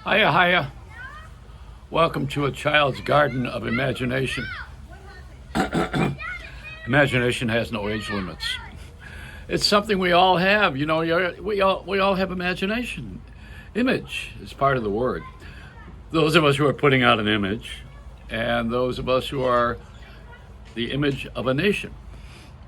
Hiya, hiya. Welcome to a child's garden of imagination. Imagination has no age limits. It's something we all have. You know, we all have imagination. Image is part of the word. Those of us who are putting out an image, and those of us who are the image of a nation.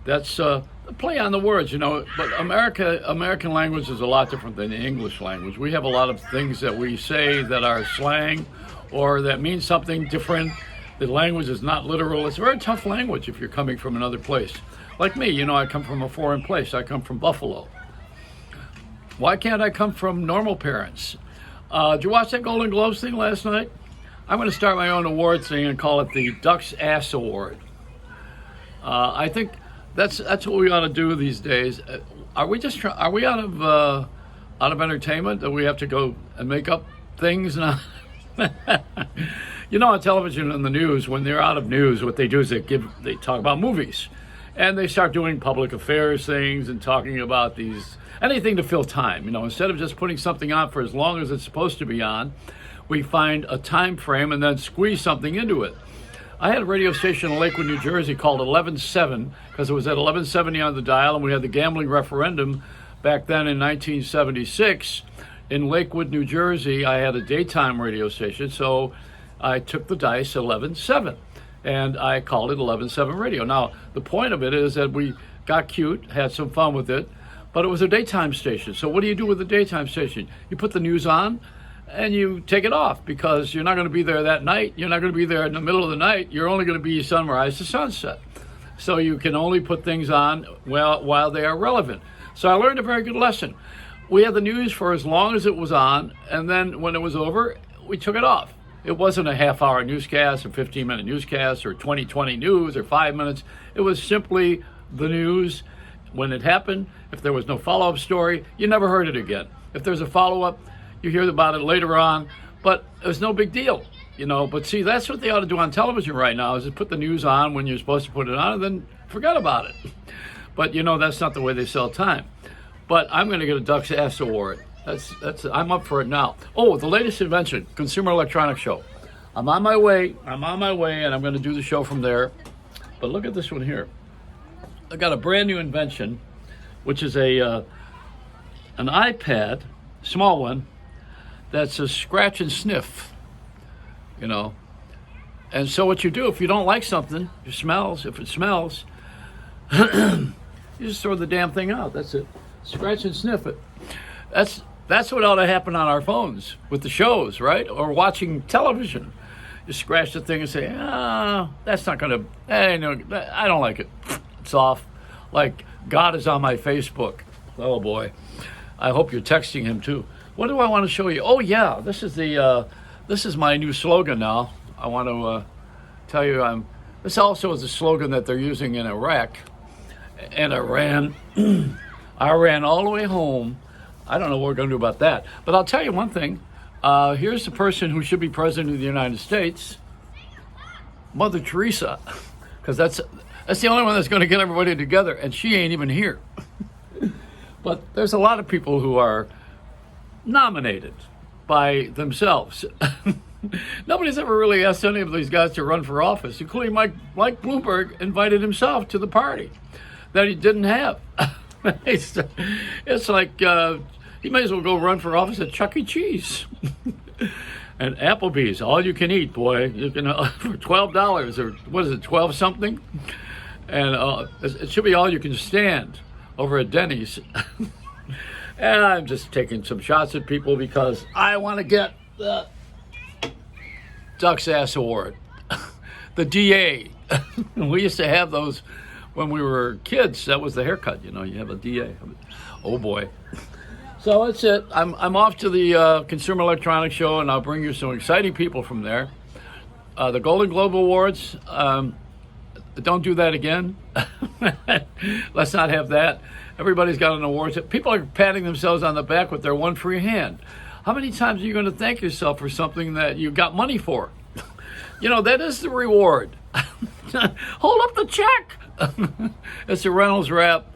That's a play on the words, you know. But American language is a lot different than the English language. We have a lot of things that we say that are slang or that mean something different. The language is not literal. It's a very tough language if you're coming from another place. Like me, you know, I come from a foreign place. I come from Buffalo. Why can't I come from normal parents? Did you watch that Golden Globes thing last night? I'm going to start my own award thing and call it the Duck's Ass Award. I think that's what we ought to do these days. Are we out of entertainment that we have to go and make up things now? You know, on television and the news, when they're out of news, what they do is they talk about movies, and they start doing public affairs things and talking about anything to fill time. You know, instead of just putting something on for as long as it's supposed to be on, we find a time frame and then squeeze something into it. I had a radio station in Lakewood, New Jersey called 11-7 because it was at 1170 on the dial, and we had the gambling referendum back then in 1976 in Lakewood, New Jersey. I had a daytime radio station, so I took the dice 11-7, and I called it 11-7 radio. Now, the point of it is that we got cute, had some fun with it, but it was a daytime station. So what do you do with a daytime station? You put the news on, and you take it off because you're not going to be there that night. You're not going to be there in the middle of the night. You're only going to be sunrise to sunset. So you can only put things on while they are relevant. So I learned a very good lesson. We had the news for as long as it was on, and then when it was over, we took it off. It wasn't a half-hour newscast or 15-minute newscast or 20/20 news or 5 minutes. It was simply the news. When it happened, if there was no follow-up story, you never heard it again. If there's a follow-up, you hear about it later on, but it was no big deal, you know. But see, that's what they ought to do on television right now, is just put the news on when you're supposed to put it on and then forget about it. But, you know, that's not the way they sell time. But I'm going to get a Duck's Ass Award. I'm up for it now. Oh, the latest invention, Consumer Electronics Show. I'm on my way, and I'm going to do the show from there. But look at this one here. I got a brand new invention, which is an iPad, small one, that's a scratch and sniff, you know. And so what you do, if you don't like something, if it smells, you just throw the damn thing out. That's it. Scratch and sniff it. That's what ought to happen on our phones with the shows, right? Or watching television. You scratch the thing and say, that's not going to, I don't like it. It's off. Like, God is on my Facebook. Oh, boy. I hope you're texting him, too. What do I want to show you? Oh, yeah, this is my new slogan now. I want to tell you this also is a slogan that they're using in Iraq and Iran. I ran all the way home. I don't know what we're going to do about that. But I'll tell you one thing. Here's the person who should be president of the United States, Mother Teresa, because that's the only one that's going to get everybody together, and she ain't even here. But there's a lot of people who are nominated by themselves. Nobody's ever really asked any of these guys to run for office, including Mike Bloomberg invited himself to the party that he didn't have. It's like he may as well go run for office at Chuck E. Cheese. And Applebee's, all you can eat, boy. You can for $12, or what is it, 12 something? And it should be all you can stand over at Denny's. And I'm just taking some shots at people because I want to get the Duck's Ass Award. The DA. We used to have those when we were kids. That was the haircut, you know. You have a DA. Oh, boy. So that's it. I'm off to the Consumer Electronics Show, and I'll bring you some exciting people from there. The Golden Globe Awards, don't do that again. Let's not have that. Everybody's got an award. People are patting themselves on the back with their one free hand. How many times are you going to thank yourself for something that you got money for? You know, that is the reward. Hold up the check. It's a Reynolds Rap.